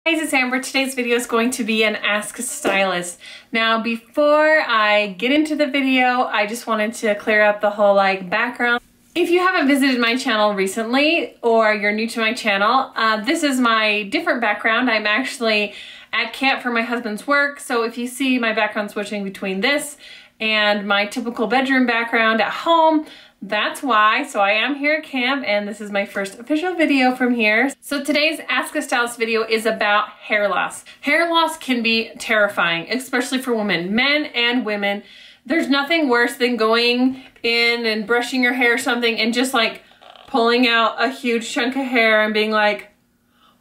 Guys, it's Amber. Today's video is going to be an Ask a Stylist. Now, before I get into the video, I just wanted to clear up the whole background. If you haven't visited my channel recently or you're new to my channel, this is my different background. I'm actually at camp for my husband's work, so if you see my background switching between this and my typical bedroom background at home, that's why. So I am here at camp and this is my first official video from here. So today's Ask a Stylist video is about hair loss. Hair loss can be terrifying, especially for women, men and women. There's nothing worse than going in and brushing your hair or something and just pulling out a huge chunk of hair and being like,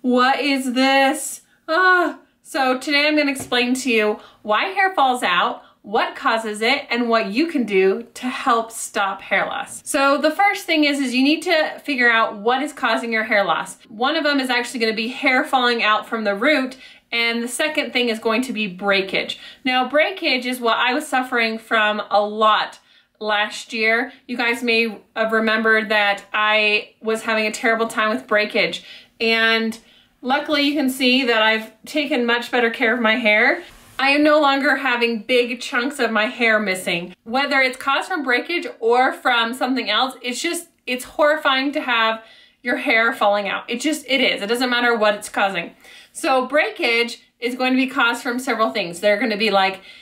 what is this? So today I'm going to explain to you why hair falls out, what causes it, and what you can do to help stop hair loss. So the first thing is you need to figure out what is causing your hair loss. One of them is actually going to be hair falling out from the root, and the second thing is going to be breakage. Now, breakage is what I was suffering from a lot last year. You guys may have remembered that I was having a terrible time with breakage, and luckily you can see that I've taken much better care of my hair. I am no longer having big chunks of my hair missing. Whether it's caused from breakage or from something else, it's horrifying to have your hair falling out. It is. It doesn't matter what it's causing. So breakage is going to be caused from several things. They're going to be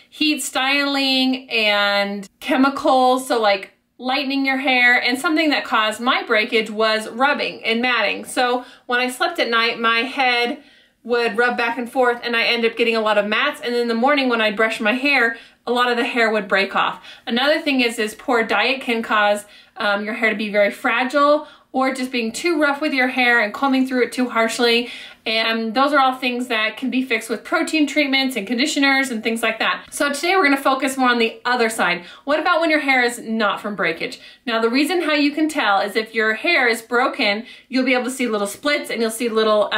heat styling and chemicals, so lightening your hair, and something that caused my breakage was rubbing and matting. So when I slept at night, my head would rub back and forth and I end up getting a lot of mats, and in the morning when I brush my hair, a lot of the hair would break off. Another thing is poor diet can cause your hair to be very fragile, or just being too rough with your hair and combing through it too harshly. And those are all things that can be fixed with protein treatments and conditioners and things like that. So today we're gonna focus more on the other side. What about when your hair is not from breakage? Now, the reason how you can tell is if your hair is broken, you'll be able to see little splits and you'll see little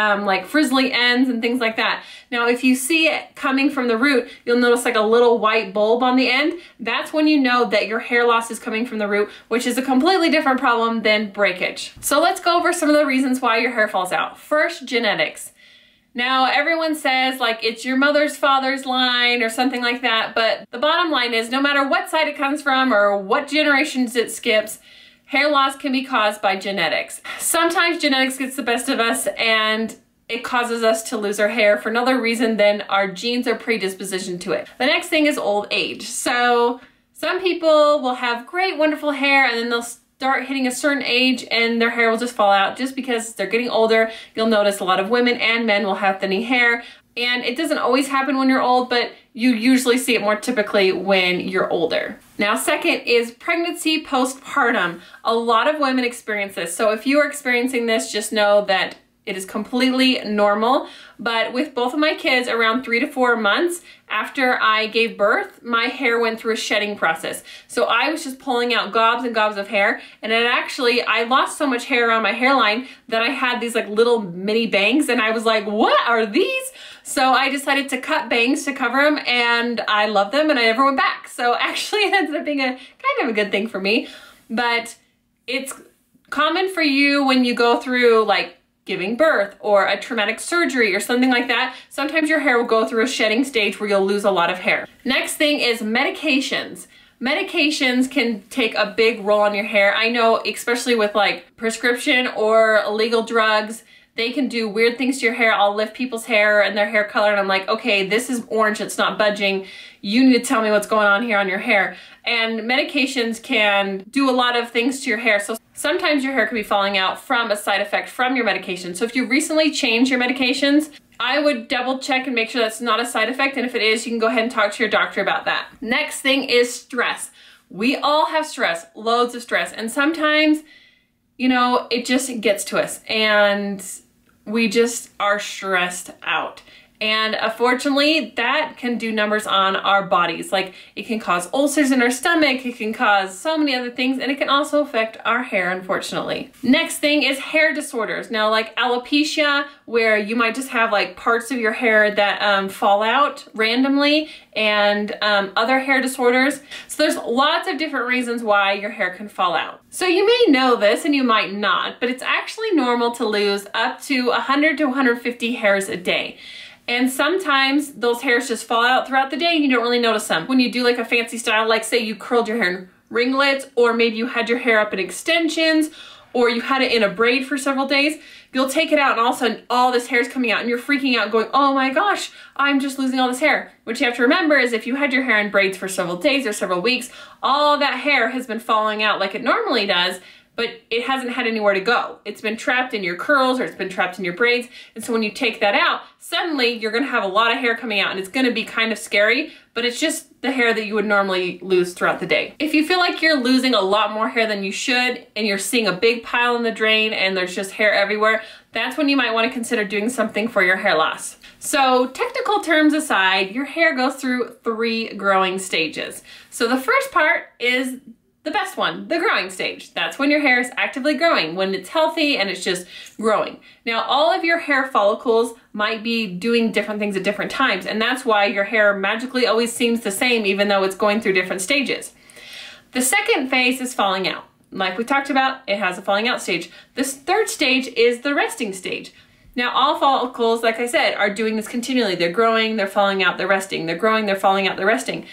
frizzly ends and things like that. Now, if you see it coming from the root, you'll notice a little white bulb on the end. That's when you know that your hair loss is coming from the root, which is a completely different problem than breakage. So let's go over some of the reasons why your hair falls out. First, genetics. Now, everyone says it's your mother's father's line or something like that, but the bottom line is no matter what side it comes from or what generations it skips, hair loss can be caused by genetics. Sometimes genetics gets the best of us and it causes us to lose our hair for another reason than our genes are predispositioned to it. The next thing is old age. So some people will have great, wonderful hair and then they'll start hitting a certain age and their hair will just fall out just because they're getting older. You'll notice a lot of women and men will have thinning hair, and it doesn't always happen when you're old, but you usually see it more typically when you're older. Now, second is pregnancy postpartum. A lot of women experience this. So if you are experiencing this, just know that it is completely normal. But with both of my kids, around 3 to 4 months after I gave birth, my hair went through a shedding process. So I was just pulling out gobs and gobs of hair, and I lost so much hair around my hairline that I had these little mini bangs, and I was like, what are these? So I decided to cut bangs to cover them, and I love them, and I never went back. So actually it ended up being kind of a good thing for me. But it's common for you when you go through giving birth or a traumatic surgery or something like that. Sometimes your hair will go through a shedding stage where you'll lose a lot of hair. Next thing is medications. Medications can take a big role on your hair. I know, especially with prescription or illegal drugs, they can do weird things to your hair. I'll lift people's hair and their hair color and I'm like, okay, this is orange, it's not budging. You need to tell me what's going on here on your hair. And medications can do a lot of things to your hair. So sometimes your hair can be falling out from a side effect from your medication. So if you recently changed your medications, I would double check and make sure that's not a side effect. And if it is, you can go ahead and talk to your doctor about that. Next thing is stress. We all have stress, loads of stress. And sometimes, it just gets to us and we just are stressed out. And unfortunately, that can do numbers on our bodies. Like, it can cause ulcers in our stomach, it can cause so many other things, and it can also affect our hair, unfortunately. Next thing is hair disorders. Now, like alopecia, where you might just have like parts of your hair that fall out randomly, and other hair disorders. So there's lots of different reasons why your hair can fall out. So you may know this and you might not, but it's actually normal to lose up to 100 to 150 hairs a day. And sometimes those hairs just fall out throughout the day and you don't really notice them. When you do like a fancy style, like say you curled your hair in ringlets, or maybe you had your hair up in extensions, or you had it in a braid for several days, you'll take it out and all of a sudden all this hair is coming out and you're freaking out going, oh my gosh, I'm just losing all this hair. What you have to remember is if you had your hair in braids for several days or several weeks, all that hair has been falling out like it normally does, but it hasn't had anywhere to go. It's been trapped in your curls or it's been trapped in your braids. And so when you take that out, suddenly you're gonna have a lot of hair coming out and it's gonna be kind of scary, but it's just the hair that you would normally lose throughout the day. If you feel like you're losing a lot more hair than you should and you're seeing a big pile in the drain and there's just hair everywhere, that's when you might wanna consider doing something for your hair loss. So technical terms aside, your hair goes through 3 growing stages. So the first part is the best one, the growing stage. That's when your hair is actively growing, when it's healthy and it's just growing. Now, all of your hair follicles might be doing different things at different times, and that's why your hair magically always seems the same even though it's going through different stages. The second phase is falling out. Like we talked about, it has a falling out stage. This third stage is the resting stage. Now, all follicles, like I said, are doing this continually. They're growing, they're falling out, they're resting. They're growing, they're falling out, they're resting.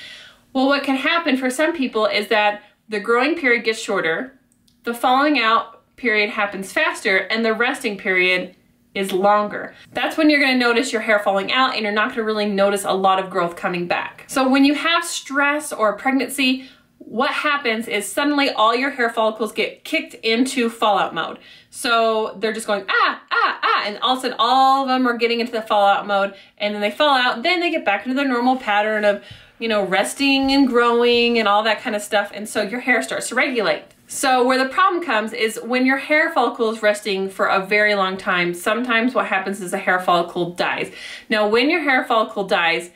Well, what can happen for some people is that the growing period gets shorter, the falling out period happens faster, and the resting period is longer. That's when you're gonna notice your hair falling out and you're not gonna really notice a lot of growth coming back. So when you have stress or pregnancy, what happens is suddenly all your hair follicles get kicked into fallout mode. So they're just going, ah, ah, ah, and all of a sudden all of them are getting into the fallout mode, and then they fall out, then they get back into their normal pattern of, you know, resting and growing and all that kind of stuff, and so your hair starts to regulate. So where the problem comes is when your hair follicle is resting for a very long time, sometimes what happens is the hair follicle dies. Now, when your hair follicle dies,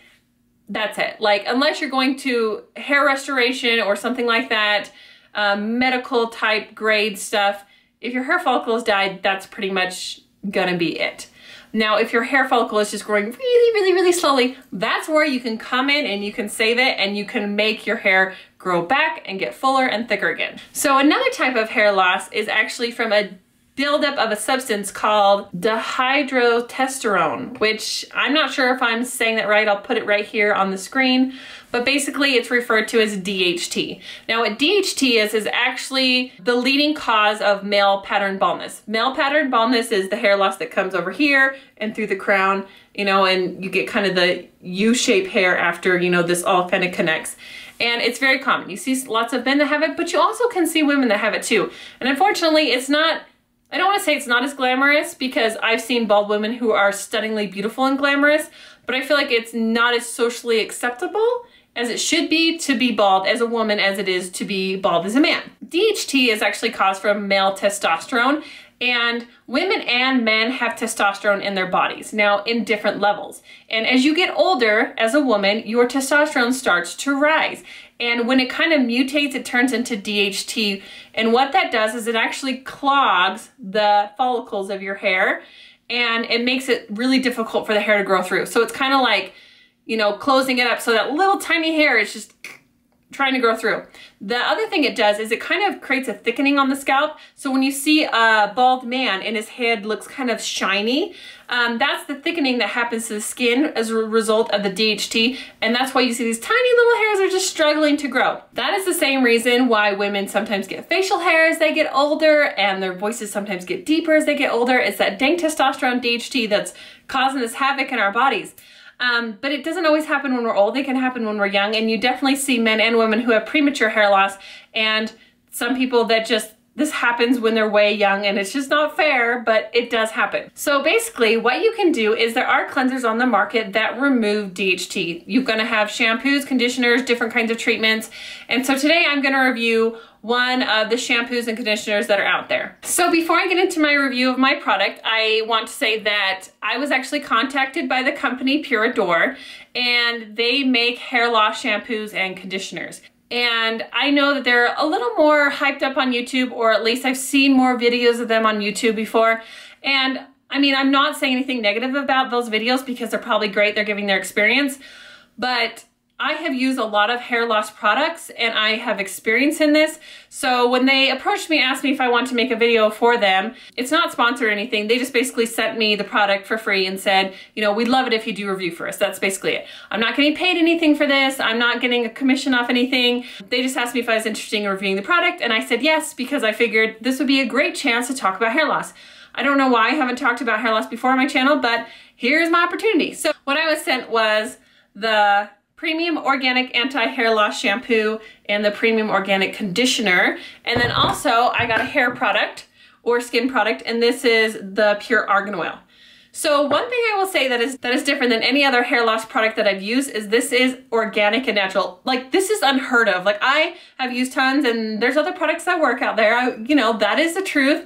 that's it. Like, unless you're going to hair restoration or something like that, medical type grade stuff, if your hair follicle has died, that's pretty much gonna be it. Now, if your hair follicle is just growing really, really, really slowly, that's where you can come in and you can save it and you can make your hair grow back and get fuller and thicker again. So another type of hair loss is actually from a buildup of a substance called dihydrotestosterone, which I'm not sure if I'm saying that right. I'll put it right here on the screen, but basically it's referred to as DHT. Now, what DHT is actually the leading cause of male pattern baldness. Male pattern baldness is the hair loss that comes over here and through the crown, you know, and you get kind of the U-shaped hair after, you know, this all kind of connects. And it's very common. You see lots of men that have it, but you also can see women that have it too. And unfortunately, it's not, I don't want to say it's not as glamorous, because I've seen bald women who are stunningly beautiful and glamorous, but I feel like it's not as socially acceptable as it should be to be bald as a woman as it is to be bald as a man. DHT is actually caused from male testosterone, and women and men have testosterone in their bodies, now in different levels. And as you get older as a woman, your testosterone starts to rise. And when it kind of mutates, it turns into DHT. And what that does is it actually clogs the follicles of your hair, and it makes it really difficult for the hair to grow through. So it's kind of like, you know, closing it up so that little tiny hair is just trying to grow through. The other thing it does is it kind of creates a thickening on the scalp. So when you see a bald man and his head looks kind of shiny, that's the thickening that happens to the skin as a result of the DHT, and that's why you see these tiny little hairs are just struggling to grow. That is the same reason why women sometimes get facial hair as they get older, and their voices sometimes get deeper as they get older. It's that dang testosterone DHT that's causing this havoc in our bodies. But it doesn't always happen when we're old. It can happen when we're young, and you definitely see men and women who have premature hair loss, and some people that just this happens when they're way young, and it's just not fair, but it does happen. So basically what you can do is there are cleansers on the market that remove DHT. You're gonna have shampoos, conditioners, different kinds of treatments. And so today I'm gonna review one of the shampoos and conditioners that are out there. So before I get into my review of my product, I want to say that I was actually contacted by the company Pure Adore, and they make hair loss shampoos and conditioners. And I know that they're a little more hyped up on YouTube, or at least I've seen more videos of them on YouTube before. And I mean, I'm not saying anything negative about those videos because they're probably great, they're giving their experience, but I have used a lot of hair loss products and I have experience in this. So when they approached me, asked me if I want to make a video for them, it's not sponsored or anything. They just basically sent me the product for free and said, you know, we'd love it if you do a review for us. That's basically it. I'm not getting paid anything for this. I'm not getting a commission off anything. They just asked me if I was interested in reviewing the product, and I said yes, because I figured this would be a great chance to talk about hair loss. I don't know why I haven't talked about hair loss before on my channel, but here's my opportunity. So what I was sent was the Premium Organic Anti-Hair Loss Shampoo and the Premium Organic Conditioner. And then also I got a hair product or skin product, and this is the Pure Argan Oil. So one thing I will say that is different than any other hair loss product that I've used is this is organic and natural. Like, this is unheard of. Like, I have used tons, and there's other products that work out there. You know, that is the truth,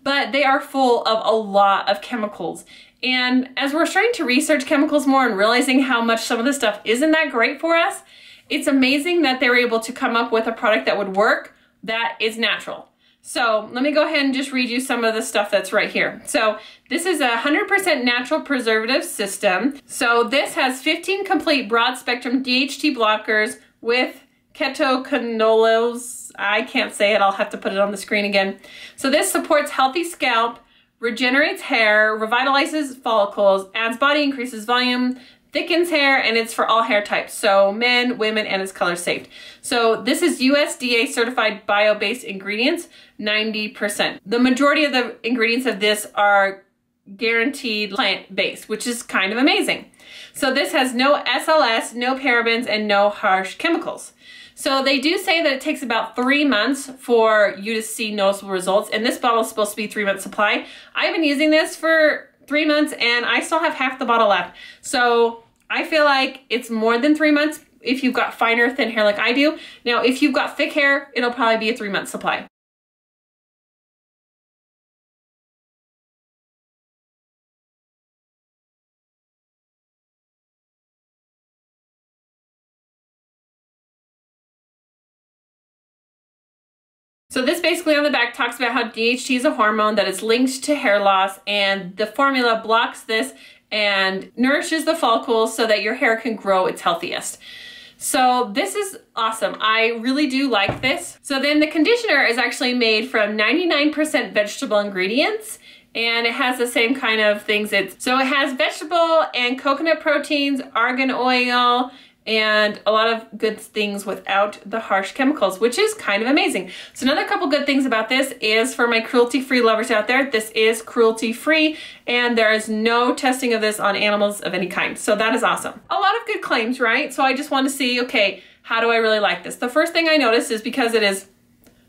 but they are full of a lot of chemicals. And as we're starting to research chemicals more and realizing how much some of this stuff isn't that great for us, it's amazing that they were able to come up with a product that would work that is natural. So let me go ahead and just read you some of the stuff that's right here. So this is a 100% natural preservative system. So this has 15 complete broad spectrum DHT blockers with ketoconazole. I can't say it, I'll have to put it on the screen again. So this supports healthy scalp, regenerates hair, revitalizes follicles, adds body, increases volume, thickens hair, and it's for all hair types. So men, women, and it's color safe. So this is USDA certified bio-based ingredients, 90%. The majority of the ingredients of this are guaranteed plant-based, which is kind of amazing. So this has no SLS, no parabens, and no harsh chemicals. So they do say that it takes about 3 months for you to see noticeable results, and this bottle is supposed to be 3 months supply. I've been using this for 3 months and I still have half the bottle left. So I feel like it's more than 3 months if you've got finer, thin hair like I do. Now, if you've got thick hair, it'll probably be a 3 month supply. So this basically on the back talks about how DHT is a hormone that is linked to hair loss, and the formula blocks this and nourishes the follicles so that your hair can grow its healthiest. So this is awesome. I really do like this. So then the conditioner is actually made from 99% vegetable ingredients, and it has the same kind of things. So it has vegetable and coconut proteins, argan oil, and a lot of good things without the harsh chemicals, which is kind of amazing. So another couple good things about this is for my cruelty-free lovers out there, this is cruelty-free, and there is no testing of this on animals of any kind. So that is awesome. A lot of good claims, right? So I just want to see, okay, how do I really like this? The first thing I noticed is because it is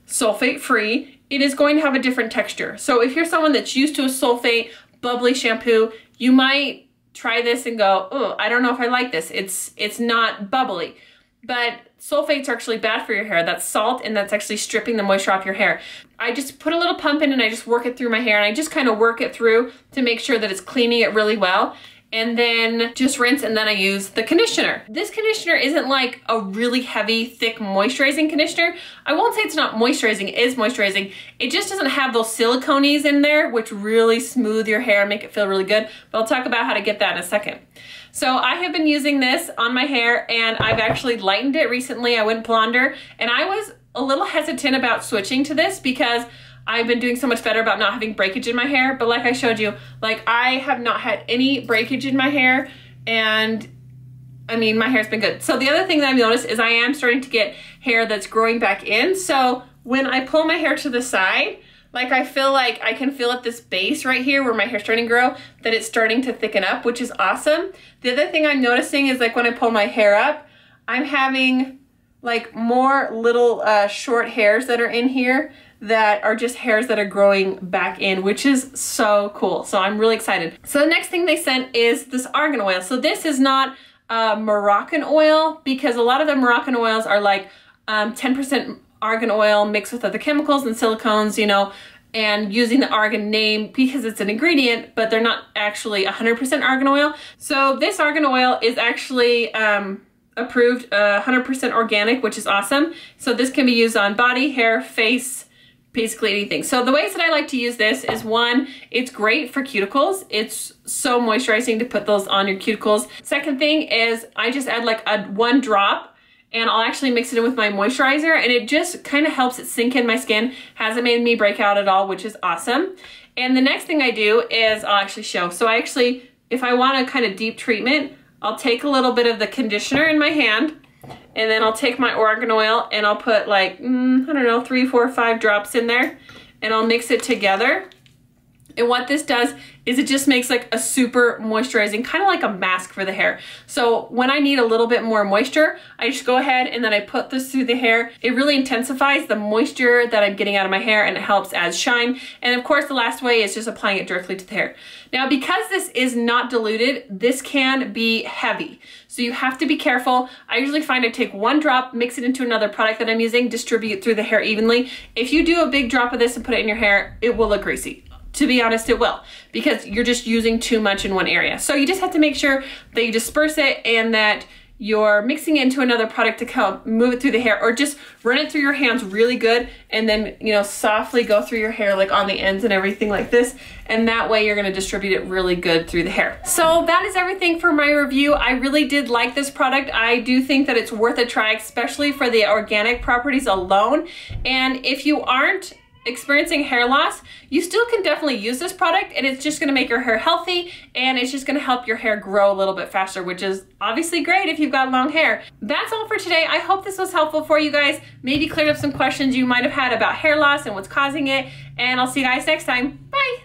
sulfate-free, it is going to have a different texture. So if you're someone that's used to a sulfate bubbly shampoo, you might try this and go, oh, I don't know if I like this. It's not bubbly. But sulfates are actually bad for your hair. That's salt, and that's actually stripping the moisture off your hair. I just put a little pump in and I just work it through my hair, and I just kind of work it through to make sure that it's cleaning it really well. And then just rinse, and then I use the conditioner. This conditioner isn't like a really heavy, thick moisturizing conditioner. I won't say it's not moisturizing, it is moisturizing. It just doesn't have those silicones in there, which really smooth your hair and make it feel really good. But I'll talk about how to get that in a second. So I have been using this on my hair, and I've actually lightened it recently. I went blonder, and I was a little hesitant about switching to this because I've been doing so much better about not having breakage in my hair. But like I showed you, like I have not had any breakage in my hair, and I mean, my hair's been good. So the other thing that I've noticed is I am starting to get hair that's growing back in. So when I pull my hair to the side, like I feel like I can feel at this base right here where my hair's starting to grow, that it's starting to thicken up, which is awesome. The other thing I'm noticing is like when I pull my hair up, I'm having like more little short hairs that are in here that are just hairs that are growing back in, which is so cool. So I'm really excited. So the next thing they sent is this argan oil. So this is not Moroccan oil, because a lot of the Moroccan oils are like 10% argan oil mixed with other chemicals and silicones, you know, and using the argan name because it's an ingredient, but they're not actually 100% argan oil. So this argan oil is actually approved 100% organic, which is awesome. So this can be used on body, hair, face, basically anything. So the ways that I like to use this is, one, it's great for cuticles. It's so moisturizing to put those on your cuticles. Second thing is I just add like one drop, and I'll actually mix it in with my moisturizer, and it just kind of helps it sink in my skin. Hasn't made me break out at all, which is awesome. And the next thing I do is I'll actually show. So I actually, if I want a kind of deep treatment, I'll take a little bit of the conditioner in my hand, and then I'll take my argan oil and I'll put like, I don't know, 3, 4, 5 drops in there, and I'll mix it together. And what this does is it just makes like a super moisturizing, kind of like a mask for the hair. So when I need a little bit more moisture, I just go ahead and then I put this through the hair. It really intensifies the moisture that I'm getting out of my hair, and it helps add shine. And of course, the last way is just applying it directly to the hair. Now, because this is not diluted, this can be heavy. So you have to be careful. I usually find I take 1 drop, mix it into another product that I'm using, distribute through the hair evenly. If you do a big drop of this and put it in your hair, it will look greasy. To be honest, it will, because you're just using too much in one area. So you just have to make sure that you disperse it and that you're mixing it into another product to help move it through the hair, or just run it through your hands really good and then, you know, softly go through your hair like on the ends and everything like this. And that way you're gonna distribute it really good through the hair. So that is everything for my review. I really did like this product. I do think that it's worth a try, especially for the organic properties alone. And if you aren't experiencing hair loss, you still can definitely use this product, and it's just gonna make your hair healthy, and it's just gonna help your hair grow a little bit faster, which is obviously great if you've got long hair. That's all for today. I hope this was helpful for you guys. Maybe cleared up some questions you might have had about hair loss and what's causing it, and I'll see you guys next time. Bye.